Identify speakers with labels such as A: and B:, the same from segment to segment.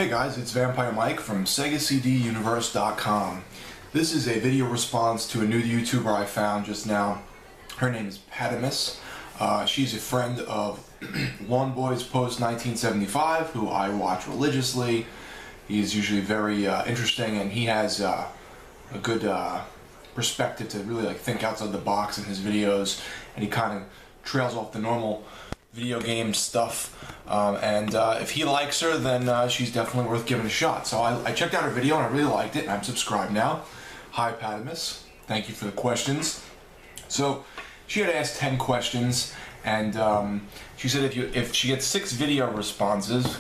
A: Hey guys, it's Vampire Mike from SegaCDUniverse.com. This is a video response to a new YouTuber I found just now. Her name is Pattimus. She's a friend of Lawn Boys Post 1975, who I watch religiously. He's usually very interesting, and he has a good perspective to really think outside the box in his videos, and he kind of trails off the normal video game stuff, and if he likes her, then she's definitely worth giving a shot. So I checked out her video and I really liked it, and I'm subscribed now. Hi Pattimus, thank you for the questions. So she had asked 10 questions, and she said if she gets 6 video responses,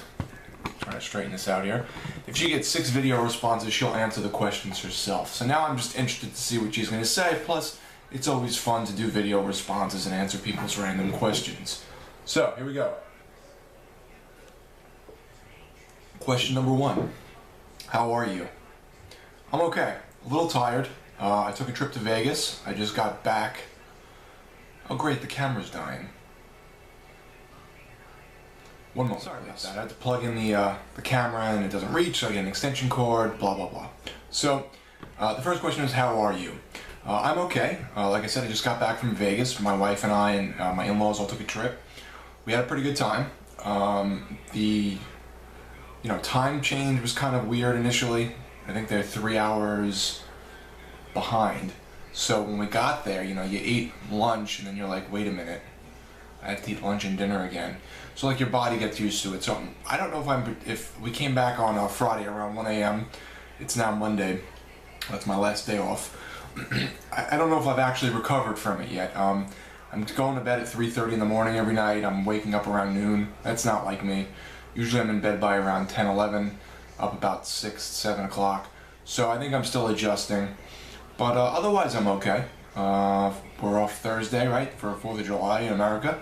A: try to straighten this out here, if she gets 6 video responses, she'll answer the questions herself. So now I'm just interested to see what she's going to say. Plus, it's always fun to do video responses and answer people's random questions. So, here we go. Question number 1. How are you? I'm okay. A little tired. I took a trip to Vegas. I just got back. Oh great, the camera's dying. One moment. Sorry about that. I had to plug in the camera and it doesn't reach, so I get an extension cord, blah blah blah. So, the first question is, how are you? I'm okay. Like I said, I just got back from Vegas. My wife and I and my in-laws all took a trip. We had a pretty good time. The time change was kind of weird initially. I think they're 3 hours behind. So when we got there, you eat lunch and then you're like, wait a minute, I have to eat lunch and dinner again. So your body gets used to it. So I don't know if we came back on Friday around 1 a.m. It's now Monday. That's my last day off. I don't know if I've actually recovered from it yet. I'm going to bed at 3:30 in the morning every night. I'm waking up around noon. That's not like me. Usually I'm in bed by around 10, 11, up about 6, 7 o'clock. So I think I'm still adjusting. But otherwise I'm okay. We're off Thursday, right, for 4th of July in America.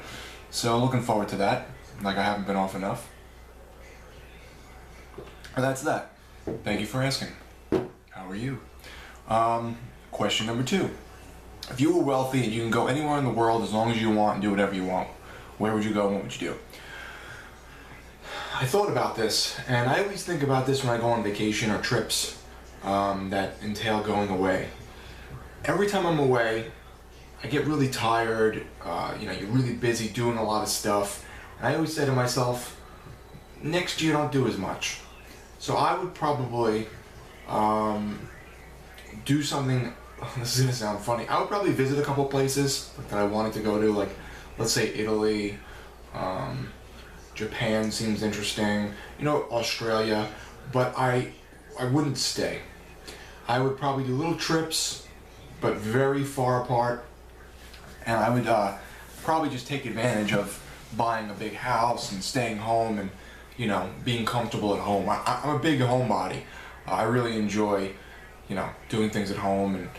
A: So looking forward to that. I haven't been off enough. And that's that. Thank you for asking. How are you? Question number 2. If you were wealthy and you can go anywhere in the world as long as you want and do whatever you want, where would you go and what would you do? I thought about this, and I always think about this when I go on vacation or trips that entail going away. Every time I'm away, I get really tired, you're really busy doing a lot of stuff, and I always say to myself, next year don't do as much. So I would probably do something. This is going to sound funny. I would probably visit a couple places that I wanted to go to, let's say Italy, Japan seems interesting, Australia, but I wouldn't stay. I would probably do little trips, but very far apart, and I would probably just take advantage of buying a big house and staying home and, being comfortable at home. I'm a big homebody. I really enjoy, doing things at home and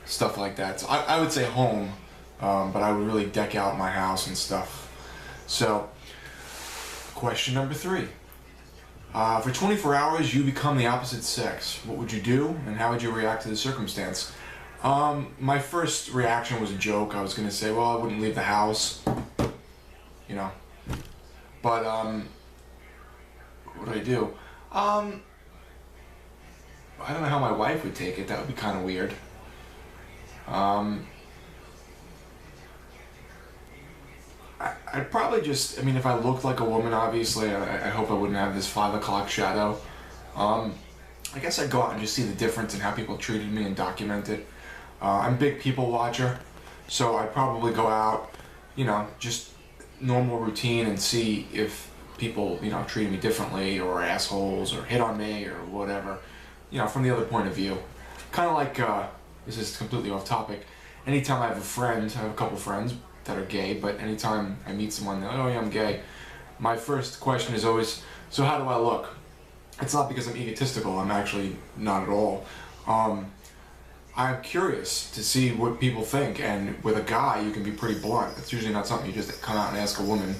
A: stuff like that. So I would say home, but I would really deck out my house and stuff. So, question number 3. For 24 hours, you become the opposite sex. What would you do, and how would you react to the circumstance? My first reaction was a joke. I was going to say, well, I wouldn't leave the house, But, what would I do? I don't know how my wife would take it. That would be kind of weird. I'd probably just, if I looked like a woman, obviously, I hope I wouldn't have this 5 o'clock shadow. I guess I'd go out and just see the difference in how people treated me and document it. I'm a big people watcher, so I'd probably go out, just normal routine and see if people, treated me differently or assholes or hit on me or whatever, from the other point of view. Kind of like, this is completely off topic. Anytime I have I have a couple friends that are gay, but anytime I meet someone, they're like, oh yeah, I'm gay, my first question is always, so how do I look? It's not because I'm egotistical, I'm actually not at all. I'm curious to see what people think, and with a guy, you can be pretty blunt. It's usually not something you just come out and ask a woman.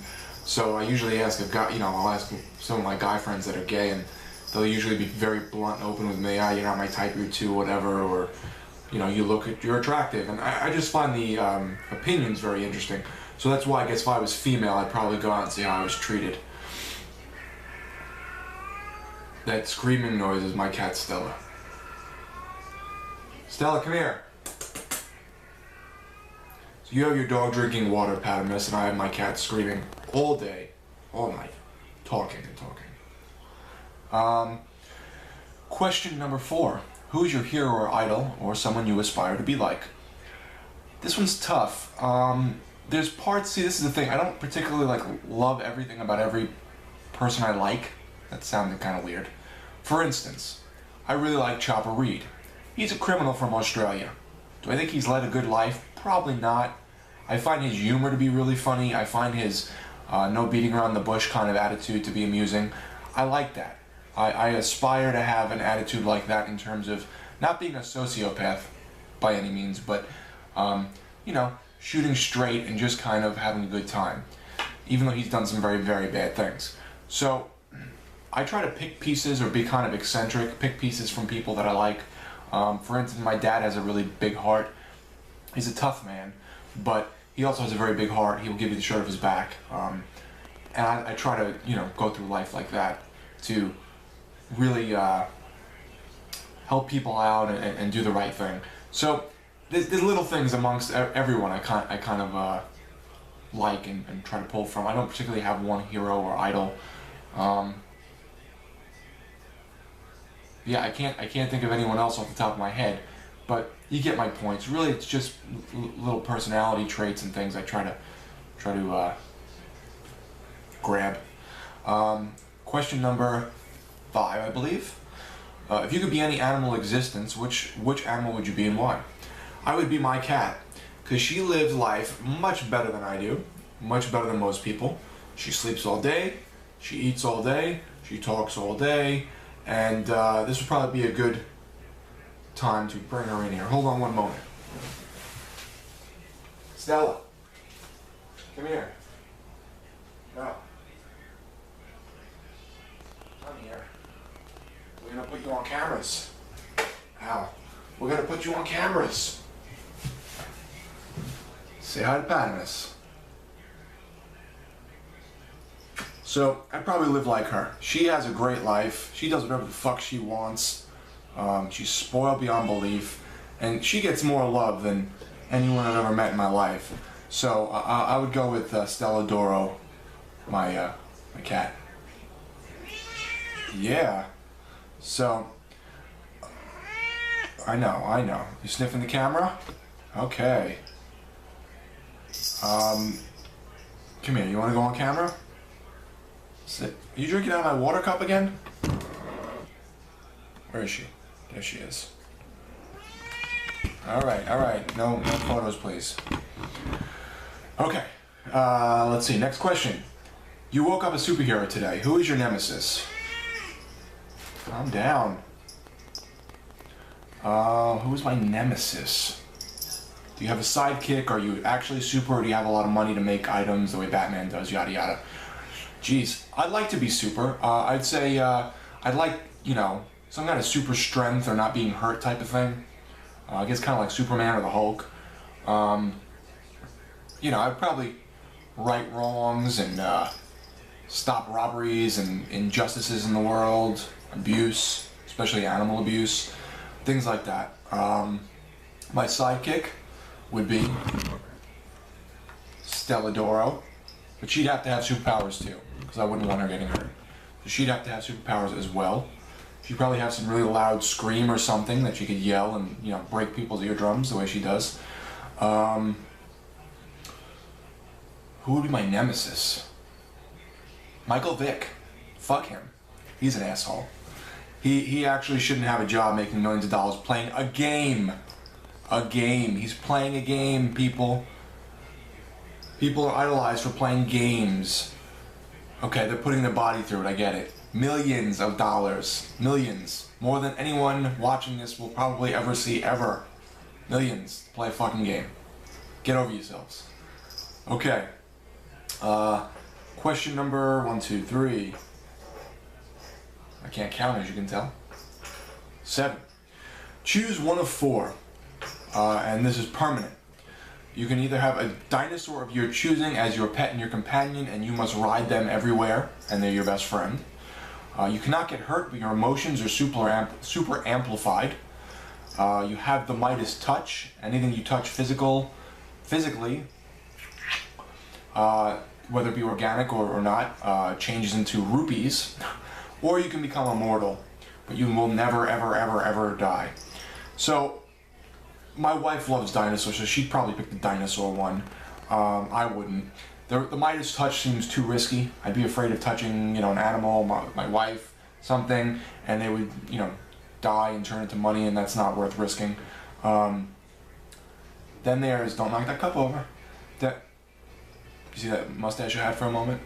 A: So I usually ask a guy, I'll ask some of my guy friends that are gay, and they'll usually be very blunt and open with me. You're not my type, you're too, whatever, or you're attractive. And I just find the opinions very interesting. So that's why I guess if I was female, I'd probably go out and see how I was treated. That screaming noise is my cat Stella. Stella, come here. So you have your dog drinking water, Pattimus, and I have my cat screaming all day, all night, talking and talking. Question number 4. Who is your hero or idol, or someone you aspire to be like? This one's tough. There's parts, see, this is the thing, I don't particularly love everything about every person I like. That sounded kind of weird. For instance, I really like Chopper Reed. He's a criminal from Australia. Do I think he's led a good life? Probably not. I find his humor to be really funny. I find his no beating around the bush kind of attitude to be amusing. I like that. I aspire to have an attitude like that in terms of not being a sociopath by any means, but you know, shooting straight and just kind of having a good time, even though he's done some very, very bad things. So I try to pick pieces or be kind of eccentric, pick pieces from people that I like. For instance, my dad has a really big heart. He's a tough man, but he also has a very big heart. He will give you the shirt off his back. And I try to, you know, go through life like that to really help people out and do the right thing. So there's little things amongst everyone I kind of like and try to pull from. I don't particularly have one hero or idol. Yeah, I can't think of anyone else off the top of my head, but you get my points. Really, it's just little personality traits and things I try to grab. Question number 5, I believe. If you could be any animal in existence, which animal would you be and why? I would be my cat, because she lives life much better than I do, much better than most people. She sleeps all day, she eats all day, she talks all day, and this would probably be a good time to bring her in here. Hold on one moment. Stella, come here. No. Come here. We're gonna put you on cameras. Ow. We're gonna put you on cameras. Say hi to Pattimus. So, I'd probably live like her. She has a great life. She does whatever the fuck she wants. She's spoiled beyond belief. And she gets more love than anyone I've ever met in my life. So, I would go with Stella Doro, my cat. Yeah. So, I know. You sniffing the camera? Okay. Come here, you want to go on camera? Sit. Are you drinking out of my water cup again? Where is she? There she is. Alright. No photos, please. Okay. Let's see. Next question. You woke up a superhero today. Who is your nemesis? Calm down. Who's my nemesis? Do you have a sidekick? Are you actually super, or do you have a lot of money to make items the way Batman does, yada yada? Jeez, I'd like to be super. I'd say I'd like, you know, some kind of super strength or not being hurt type of thing. I guess kind of like Superman or the Hulk. You know, I'd probably right wrongs and stop robberies and injustices in the world, abuse, especially animal abuse, things like that. My sidekick would be Stella Doro, but she'd have to have superpowers too, because I wouldn't want her getting hurt. So she'd have to have superpowers as well. She'd probably have some really loud scream or something that she could yell and, you know, break people's eardrums the way she does. Who would be my nemesis? Michael Vick. Fuck him. He's an asshole. He actually shouldn't have a job making millions of dollars playing a game. A game. He's playing a game, people. People are idolized for playing games. Okay, they're putting their body through it, I get it. Millions of dollars. Millions. More than anyone watching this will probably ever see, ever. Millions to play a fucking game. Get over yourselves. Okay. Question number 1, 2, 3. I can't count, as you can tell. 7. Choose one of 4. And this is permanent. You can either have a dinosaur of your choosing as your pet and your companion, and you must ride them everywhere, and they're your best friend. You cannot get hurt, but your emotions are super amplified. You have the Midas touch. Anything you touch physically, whether it be organic or not, changes into rupees. Or you can become immortal, but you will never, ever, ever, ever die. So, my wife loves dinosaurs, so she'd probably pick the dinosaur one. I wouldn't. The Midas touch seems too risky. I'd be afraid of touching, an animal, my wife, something, and they would, die and turn into money, and that's not worth risking. Then there's, don't knock that cup over. You see that mustache I had for a moment?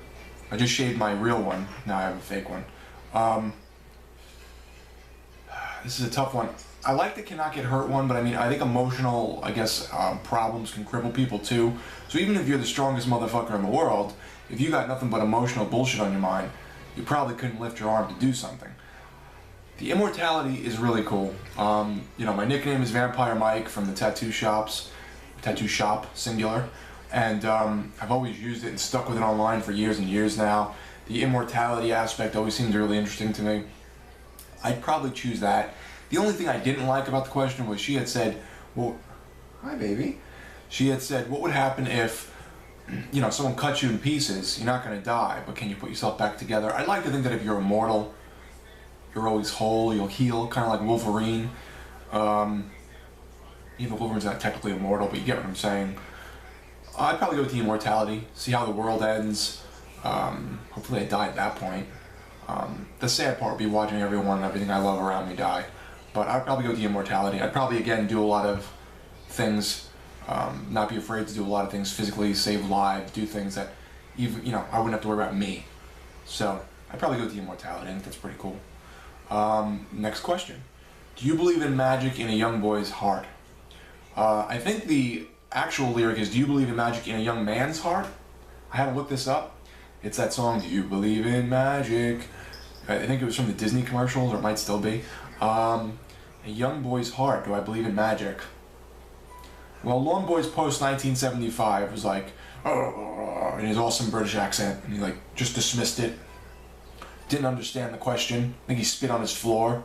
A: I just shaved my real one. Now I have a fake one. This is a tough one. I like the cannot get hurt one, but I think emotional, problems can cripple people too. So even if you're the strongest motherfucker in the world, if you got nothing but emotional bullshit on your mind, you probably couldn't lift your arm to do something. The immortality is really cool. My nickname is Vampire Mike from the tattoo shop, singular, and I've always used it and stuck with it online for years and years now. The immortality aspect always seemed really interesting to me. I'd probably choose that. The only thing I didn't like about the question was she had said, well, hi baby. She had said, what would happen if, someone cuts you in pieces? You're not going to die, but can you put yourself back together? I'd like to think that if you're immortal, you're always whole, you'll heal, kind of like Wolverine. Even Wolverine's not technically immortal, but you get what I'm saying. I'd probably go with the immortality, see how the world ends. Hopefully I die at that point. The sad part would be watching everyone and everything I love around me die. But I'd probably go with the immortality. I'd probably, again, do a lot of things, not be afraid to do a lot of things physically, save lives, do things that even, I wouldn't have to worry about me. So, I'd probably go with the immortality. I think that's pretty cool. Next question. Do you believe in magic in a young boy's heart? I think the actual lyric is, do you believe in magic in a young man's heart? I had to look this up. It's that song, Do You Believe in Magic? I think it was from the Disney commercials, or it might still be. A young boy's heart, do I believe in magic? Well, Long Boy's Post 1975 was like, in his awesome British accent, and he just dismissed it. Didn't understand the question. I think he spit on his floor.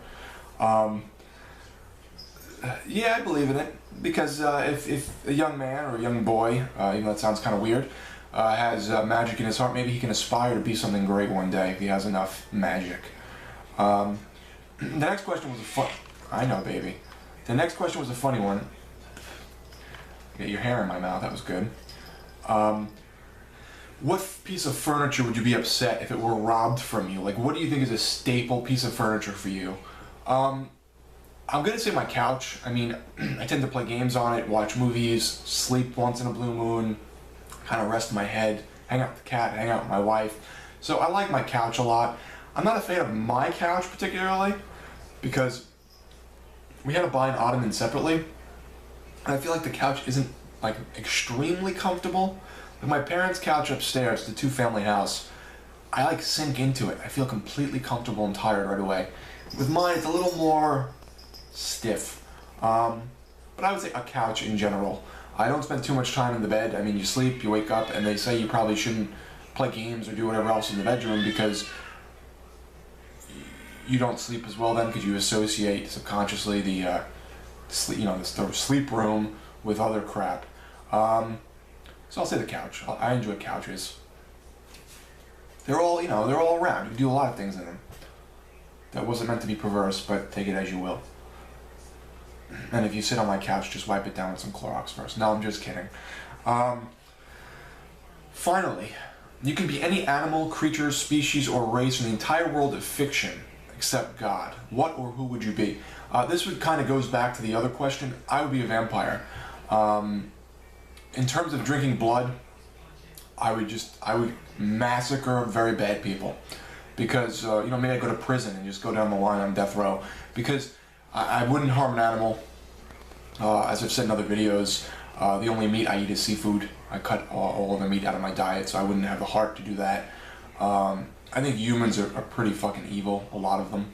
A: Yeah, I believe in it, because if a young man or a young boy, even though that sounds kind of weird, has magic in his heart, maybe he can aspire to be something great one day if he has enough magic. The next question was I know, baby. The next question was a funny one. Get your hair in my mouth, that was good. What piece of furniture would you be upset if it were robbed from you? What do you think is a staple piece of furniture for you? I'm gonna say my couch. I tend to play games on it, watch movies, sleep once in a blue moon, kind of rest my head, hang out with the cat, hang out with my wife. So I like my couch a lot. I'm not a fan of my couch particularly, because we had to buy an ottoman separately, and I feel like the couch isn't extremely comfortable. My parents' couch upstairs, the two-family house, I sink into it. I feel completely comfortable and tired right away. With mine, it's a little more stiff. But I would say a couch in general. I don't spend too much time in the bed. You sleep, you wake up, and they say you probably shouldn't play games or do whatever else in the bedroom because you don't sleep as well then, because you associate subconsciously the sleep room with other crap. So I'll say the couch. I enjoy couches. They're all around. You can do a lot of things in them. That wasn't meant to be perverse, but take it as you will. And if you sit on my couch, just wipe it down with some Clorox first. No, I'm just kidding. Finally, you can be any animal, creature, species, or race in the entire world of fiction except God. What or who would you be? This kind of goes back to the other question. I would be a vampire. In terms of drinking blood, I would massacre very bad people. Because, maybe I'd go to prison and just go down the line on death row. Because I wouldn't harm an animal. As I've said in other videos, the only meat I eat is seafood. I cut all the meat out of my diet, so I wouldn't have the heart to do that. I think humans are pretty fucking evil, a lot of them.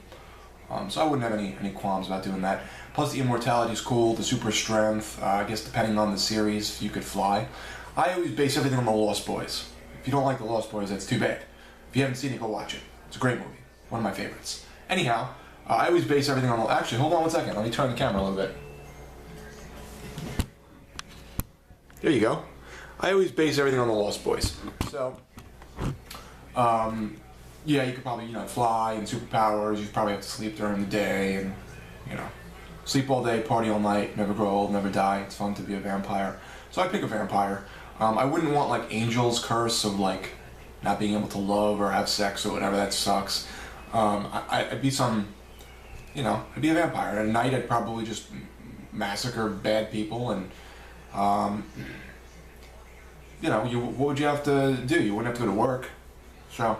A: So I wouldn't have any qualms about doing that. Plus the immortality is cool, the super strength, I guess depending on the series, you could fly. I always base everything on The Lost Boys. If you don't like The Lost Boys, that's too bad. If you haven't seen it, go watch it. It's a great movie. one of my favorites. Anyhow, I always base everything on... Actually, hold on one second. Let me turn the camera a little bit. There you go. I always base everything on the Lost Boys. So, yeah, you could probably, you know, fly and superpowers. You probably have to sleep during the day and, you know, sleep all day, party all night, never grow old, never die. It's fun to be a vampire. So I pick a vampire. I wouldn't want, like, Angel's curse of, like, not being able to love or have sex or whatever. That sucks. I'd be some, you know, I'd be a vampire. At night, I'd probably just massacre bad people and, you know, what would you have to do? You wouldn't have to go to work. So,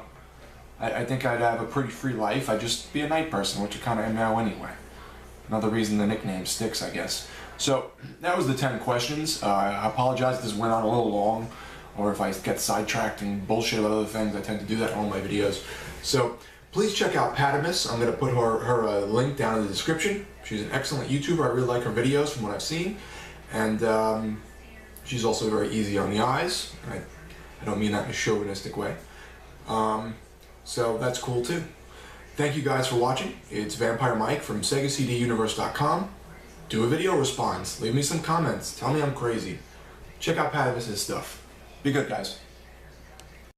A: I think I'd have a pretty free life. I'd just be a night person, which I kind of am now anyway. Another reason the nickname sticks, I guess. So, that was the 10 questions. I apologize if this went on a little long, or if I get sidetracked and bullshit about other things. I tend to do that in all my videos. So, please check out Pattimus. I'm going to put her link down in the description. She's an excellent YouTuber. I really like her videos from what I've seen. And she's also very easy on the eyes. I don't mean that in a chauvinistic way. So that's cool too. Thank you guys for watching. It's Vampire Mike from SegaCDUniverse.com. Do a video response. Leave me some comments. Tell me I'm crazy. Check out Pattimus' stuff. Be good, guys.